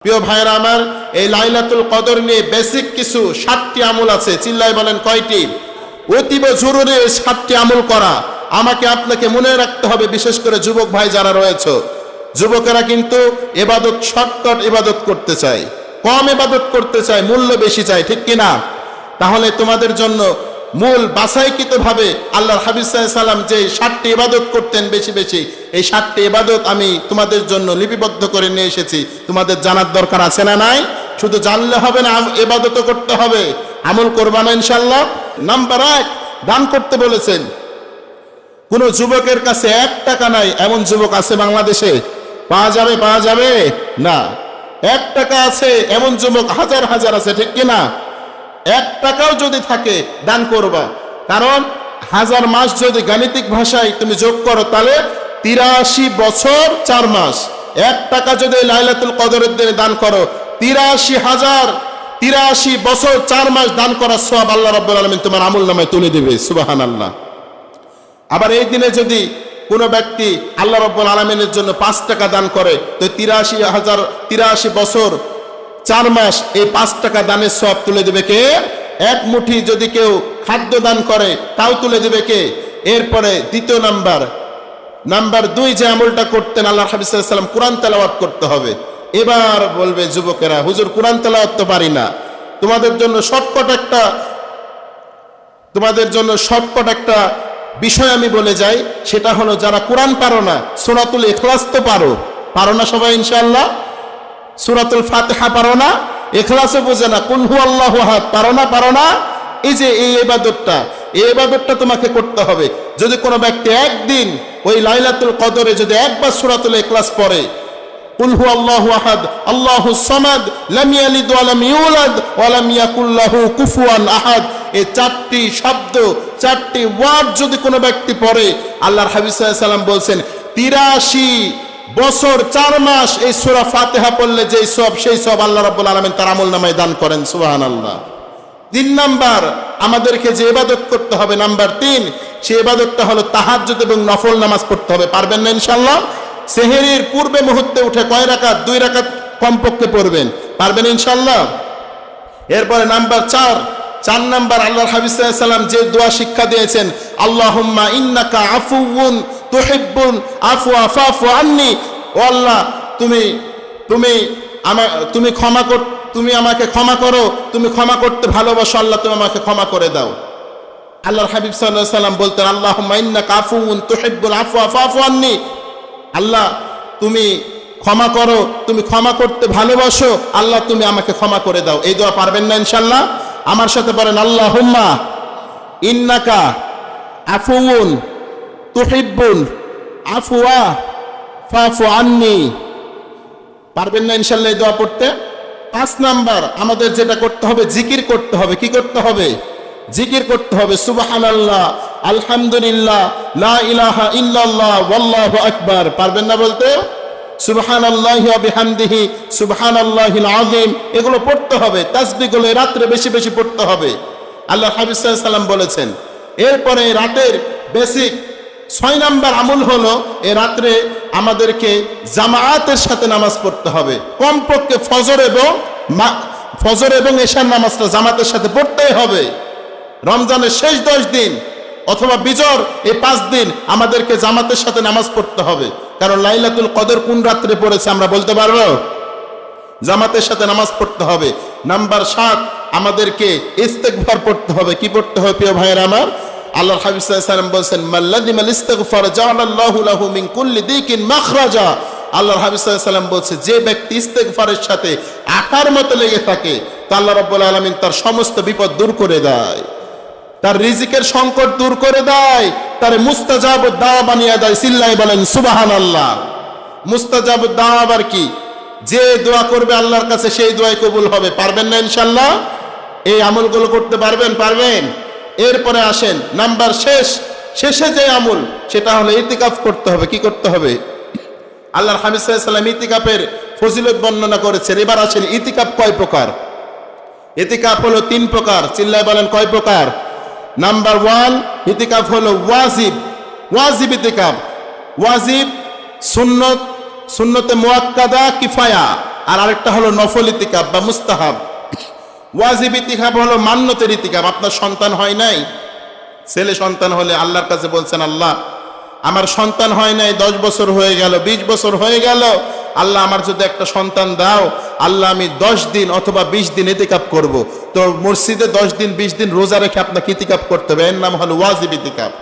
প্রিয় ভাইরা আমার, এই লাইলাতুল কদর নিয়ে বেসিক কিছু 7টি আমল আছে। চিল্লাই বলেন কয়টি? অতীব জরুরি 7টি আমল করা। আমাকে আপনাকে মনে রাখতে হবে, বিশেষ করে যুবক ভাই যারা রয়েছে। যুবকেরা কিন্তু ইবাদত শর্টকাট ইবাদত করতে চায়, কম ইবাদত করতে চায়, মূল্য বেশি চায়, ঠিক কিনা? তাহলে তোমাদের জন্য মূল বাছাইকৃতভাবে আল্লাহর হাবিব সাল্লাল্লাহু আলাইহি সাল্লাম যে 7টি ইবাদত করতেন বেশি বেশি, এই 7টি ইবাদত আমি তোমাদের জন্য লিপিবদ্ধ করে নিয়ে এসেছি। তোমাদের জানার দরকার আছে না নাই? শুধু জানলে হবে না, ইবাদতও করতে হবে, আমল করবা না ইনশাআল্লাহ। নাম্বার 1, দান করতে বলেছেন। কোন যুবকের কাছে 1 টাকা নাই এমন যুবক আছে বাংলাদেশে? পাওয়া যাবে না। 1 টাকা আছে এমন যুবক হাজার হাজার আছে, ঠিক কিনা? 1 টাকাও যদি থাকে দান করবা, কারণ 1000 মাস যদি গাণিতিক ভাষায় তুমি যোগ করো তাহলে 83 বছর 4 মাস। 1 টাকা যদি লাইলাতুল কদরের দিনে দান করো, 83 বছর 4 মাস দান করার সওয়াব আল্লাহ রাব্বুল আলামিন তোমার আমলনামায় তুলে দিবে। সুবহানাল্লাহ। আবার এই দিনে যদি কোনো ব্যক্তি আল্লাহ রাব্বুল আলামিনের জন্য 5 টাকা দান করে, তো 83 বছর 4 মাস এই 5 টাকা দানের সওয়াব তুলে দেবে কে? 1 মুঠি যদি কেউ খাদ্য দান করে তাও তুলে দেবে কে? এরপরে দ্বিতীয় নাম্বার 2 যে আমলটা করতেন আল্লাহর হাবিব সাল্লাল্লাহু আলাইহি ওয়াসাল্লাম, কোরআন তেলাওয়াত করতে হবে। এবার বলবে যুবকেরা, হুজুর কোরআন তেলাওয়াত তো পারি না। তোমাদের জন্য শর্টকাট একটা বিষয় আমি বলে যাই, সেটা হলো যারা কোরআন পারো না, সূরাতুল ইখলাস তো পারো না সবাই ইনশাআল্লাহ? সূরাতুল ফাতিহা পারো না, ইখলাসও বোঝে না, কুল হুয়াল্লাহু আহাদ পারো না। এই যে এই ইবাদতটা তোমাকে করতে হবে। যদি কোনো ব্যক্তি একদিন ওই লাইলাতুল কদরে যদি একবার সূরাতুল ইখলাস পড়ে, কুল হুয়াল্লাহু আহাদ আল্লাহুস সামাদ লাম ইয়ালিদ ওয়া লাম ইউলাদ ওয়া লাম ইয়াকুল লাহু কুফুয়ান আহাদ, এই 4টি শব্দ 4টি ওয়ার্ড যদি কোনো ব্যক্তি পড়ে, আল্লাহর হাবিব সাল্লাল্লাহু আলাইহি সাল্লাম বলছেন 83 বছর 4 মাস এই সূরা ফাতিহা পড়লে যেই সওয়াব, সেই সওয়াব আল্লাহ রাব্বুল আলামিন তার আমলনামায় দান করেন। সুবহানাল্লাহ। 3 নাম্বার আমাদেরকে যে ইবাদত করতে হবে, নাম্বার 3, সেই ইবাদতটা হলো তাহাজ্জুদ এবং নফল নামাজ পড়তে হবে। পারবেন না ইনশাআল্লাহ? সেহরির পূর্বে মুহূর্তে উঠে কয় রাকাত? 2 রাকাত কমপক্ষে পড়বেন। পারবেন ইনশাআল্লাহ? এরপরে নাম্বার 4 নাম্বার আল্লাহর হাবিব সাল্লাল্লাহু আলাইহি সাল্লাম যে দোয়া শিক্ষা দিয়েছেন, আল্লাহুম্মা ইন্নাকা আফুউন তুহিব্বুল আফওয়া ফাফু আন্নি। ও আল্লাহ, তুমি আমাকে ক্ষমা করো, তুমি ক্ষমা করতে ভালোবাসো, আল্লাহ তুমি আমাকে ক্ষমা করে দাও। আল্লাহর হাবিব সাল্লাল্লাহু আলাইহি সাল্লাম বলতেন, আল্লাহুম্মা ইন্নাকা আফুউন তুহিব্বুল আফওয়া ফাফু আন্নি। আল্লাহ তুমি ক্ষমা করো, তুমি ক্ষমা করতে ভালোবাসো, আল্লাহ তুমি আমাকে ক্ষমা করে দাও। এই দোয়া পারবেন না ইনশাআল্লাহ? আমার সাথে বলেন, আল্লাহুম্মা ইন্নাকা আফুউন তুহিব্বুল আফওয়া ফাফু আন্নি। পারবেন না ইনশাআল্লাহ এই দোয়া পড়তে? 5 নাম্বার আমাদের যেটা করতে হবে, জিকির করতে হবে। কি করতে হবে? জিকির করতে হবে। সুবহানাল্লাহ, আলহামদুলিল্লাহ, লা ইলাহা ইল্লাল্লাহ, ওয়াল্লাহু আকবার। পারবেন না বলতে? সুবহানাল্লাহি ওয়া বিহামদিহি সুবহানাল্লাহিল আযীম, এগুলো পড়তে হবে। তাসবিহগুলো রাতে বেশি বেশি পড়তে হবে, আল্লাহর হাবিব সাল্লাল্লাহু আলাইহি সাল্লাম বলেছেন। এরপরে রাতের বেসিক 6 নাম্বার আমল হলো, এই রাতে আমাদেরকে জামায়াতের সাথে নামাজ পড়তে হবে। কমপক্ষে ফজর এবং এশার নামাজটা জামাতের সাথে পড়তেই হবে। রমজানের শেষ 10 দিন অথবা বিজর এই 5 দিন আমাদেরকে জামাতের সাথে নামাজ পড়তে হবে। কারণ লাইলাতুল কদর কোন রাত্রে পড়েছে আমরা বলতে পারবো? জামাতের সাথে নামাজ পড়তে হবে। নাম্বার 7 আমাদেরকে ইস্তেগফার পড়তে হবে। কি পড়তে হবে প্রিয় ভাইয়েরা আমার? আল্লাহর হাবিব সাল্লাল্লাহু আলাইহি ওয়াসাল্লাম বলেছেন, মাল্লাযিমাল ইস্তিগফার জাআলাল্লাহু লাহু মিন কুল্লি দিকিন মাখরাজা। আল্লাহর হাবিব সাল্লাল্লাহু আলাইহি ওয়াসাল্লাম বলছে, যে ব্যক্তি ইস্তিগফারের সাথে আঠার মতো লেগে থাকে, তা আল্লাহ রাব্বুল আলামিন তার সমস্ত বিপদ দূর করে দেয়, তার রিজিকের সংকট দূর করে দেয়, তার মুস্তাজাবুদ দাওয়া বানিয়ে দেয়। চিল্লায়ে বলেন সুবহানাল্লাহ। মুস্তাজাবুদ দাওয়া আবার কি? যে দোয়া করবে আল্লাহর কাছে সেই দোয়াই কবুল হবে। পারবেন না ইনশাআল্লাহ? এই আমলগুলো করতে পারবেন? এরপরে আসেন নাম্বার শেষে যে আমল, সেটা হলো ইতিকাফ করতে হবে। কি করতে হবে? আল্লাহর হাবিব সাল্লাল্লাহু আলাইহি ওয়াসাল্লাম ইতিকাফের ফজিলত বর্ণনা করেছেন। এবার আসেন ইতিকাফ কয় প্রকার? ইতিকাফ হলো 3 প্রকার। চিল্লায় বলেন কয় প্রকার? নাম্বার 1, ইতিকাফ হলো ওয়াজিব ইতিকাফ। ওয়াজিব, সুন্নতে মুআক্কাদা, কিফায়া। আর আরেকটা হলো নফল ইতিকাফ বা মুস্তাহাব। ওয়াজিব ইতিকাফ হলো মান্যতের ইতিকাফ। আপনার সন্তান হয় নাই, ছেলে সন্তান হলে আল্লাহর কাছে বলছেন, আল্লাহ আমার সন্তান হয় নাই, 10 বছর হয়ে গেল, 20 বছর হয়ে গেল, আল্লাহ আমার যদি একটা সন্তান দাও, আল্লাহ আমি 10 দিন অথবা 20 দিন ইতিকাফ করব। তো মসজিদে 10 দিন 20 দিন রোজা রেখে আপনাকে ইতিকাফ করতে হবে, এর নাম হলো ওয়াজিব ইতিকাফ।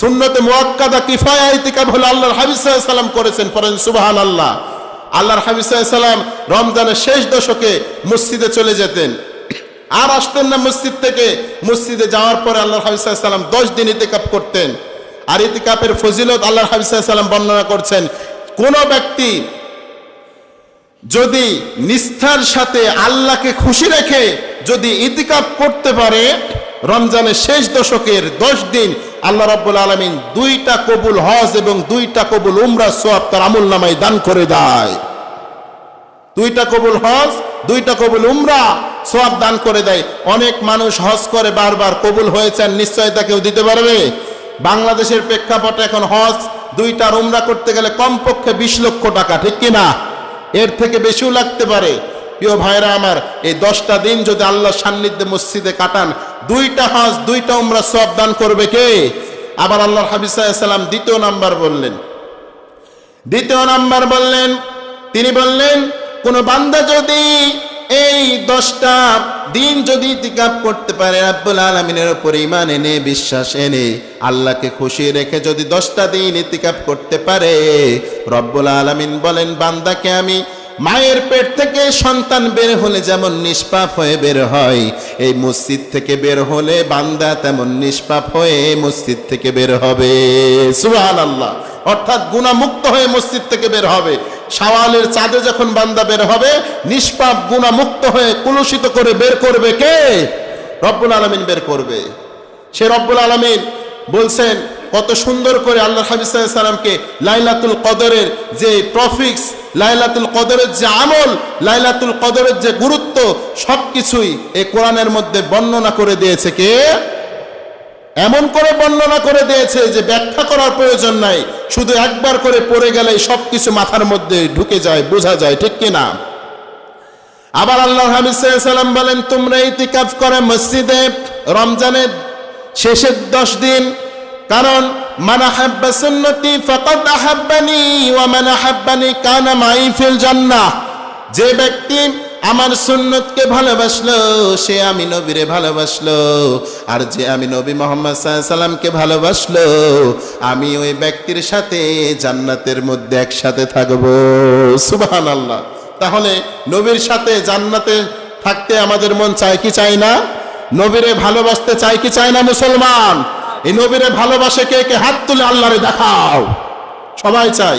সুন্নতে মুআক্কাদা কিফায়া ইতিকাফ হলো আল্লাহর হাবিব সাল্লাল্লাহু আলাইহি ওয়াসাল্লাম করেছেন, পড়েন সুবহানাল্লাহ। আল্লাহর হাবিব সাল্লাল্লাহু আলাইহি ওয়াসাল্লাম রমজানের শেষ দশকে মসজিদে চলে যেতেন, আর আসতেন না মসজিদ থেকে। মসজিদে যাওয়ার পরে আল্লাহর হাবিব সাল্লাল্লাহু আলাইহি ওয়াসাল্লাম 10 দিন ইতিকাফ করতেন। আর ইতিকাফের ফজিলত আল্লাহর হাবিব সাল্লাল্লাহু আলাইহি ওয়াসাল্লাম বর্ণনা করছেন, কোন ব্যক্তি যদি নিষ্ঠার সাথে আল্লাহকে খুশি রেখে যদি ইতিকাফ করতে পারে রমজানের শেষ দশকের 10 দিন, আল্লাহ রাব্বুল আলামিন 2টা কবুল হজ এবং 2টা কবুল উমরা সওয়াব তার আমলনামায় দান করে দেয়। 2টা কবুল হজ, 2টা কবুল উমরা সওয়াব দান করে দেয়। অনেক মানুষ হজ করে বারবার, কবুল হয়েছেন নিশ্চয়তা কেউ দিতে পারবে? বাংলাদেশের প্রেক্ষাপটে এখন হজ 2টার উমরা করতে গেলে কমপক্ষে 20 লক্ষ টাকা, ঠিক কিনা? এর থেকে বেশিও লাগতে পারে। প্রিয় ভাইরা আমার, এই 10টা দিন যদি আল্লাহর সান্নিধ্যে মসজিদে কাটান, 2টা হজ 2টা উমরা সওয়াব দান করবে কে? আবার আল্লাহর হাবিব সাল্লাল্লাহু আলাইহি ওয়াসাল্লাম দ্বিতীয় নাম্বার বললেন, তিনি বললেন কোন বান্দা যদি এই 10টা দিন যদি ইতিকাফ করতে পারে, রব্বুল আলামিনের উপর ঈমান এনে বিশ্বাস এনে আল্লাহকে খুশি রেখে যদি 10টা দিন ইতিকাফ করতে পারে, রব্বুল আলামিন বলেন বান্দাকে আমি মায়ের পেট থেকে সন্তান বের হলে যেমন নিষ্পাপ হয়ে বের হয়, এই মসজিদ থেকে বের হলে বান্দা তেমন নিষ্পাপ হয়ে মসজিদ থেকে বের হবে। সুবহানাল্লাহ। অর্থাৎ গুনাহমুক্ত হয়ে মসজিদ থেকে বের হবে। শাওয়ালের চাঁদে যখন বান্দা বের হবে, নিষ্পাপ গুনাহমুক্ত হয়ে কুলুষিত করে বের করবে কে? রব্বুল আলামিন বের করবে। সে রব্বুল আলামিন বলছেন কত সুন্দর করে আল্লাহর হাবিব সাল্লাল্লাহু আলাইহি ওয়াসাল্লামকে লাইলাতুল কদরের যে টপিকস, লাইলাতুল কদরের যে আমল, লাইলাতুল কদরের যে গুরুত্ব, সবকিছুই এই কোরআনের মধ্যে বর্ণনা করে দিয়েছে কে? এমন করে বর্ণনা করে দিয়েছে যে ব্যাখ্যা করার প্রয়োজন নাই, শুধু একবার করে পড়ে গেলেই সবকিছু মাথার মধ্যে ঢুকে যায়, বোঝা যায়, ঠিক কিনা? আবার আল্লাহর হাবিব সাল্লাল্লাহু আলাইহি ওয়াসাল্লাম বলেন, তোমরা ইতিকাফ করে মসজিদে রমজানের শেষের 10 দিন, কারণ মান আহাব্বা সুন্নতি ফাকাদ আহাব্বানি ওয়া মান আহাব্বানি কানা মাই ফিল জান্নাহ। যে ব্যক্তি আমার সুন্নতকে ভালোবাসলো সে আমি নবীরে ভালোবাসলো, আর যে আমি নবী মুহাম্মদ সাল্লাল্লাহু আলাইহি ওয়াসাল্লামকে ভালোবাসলো আমি ওই ব্যক্তির সাথে জান্নাতের মধ্যে একসাথে থাকব। সুবহানাল্লাহ। তাহলে নবীর সাথে জান্নাতে থাকতে আমাদের মন চায় কি চায় না? নবীরে ভালোবাসতে চায় কি চায় না মুসলমান? এই নবীরে ভালোবাসে কে কে? হাত তুলে আল্লাহরে দেখাও। সবাই চাই।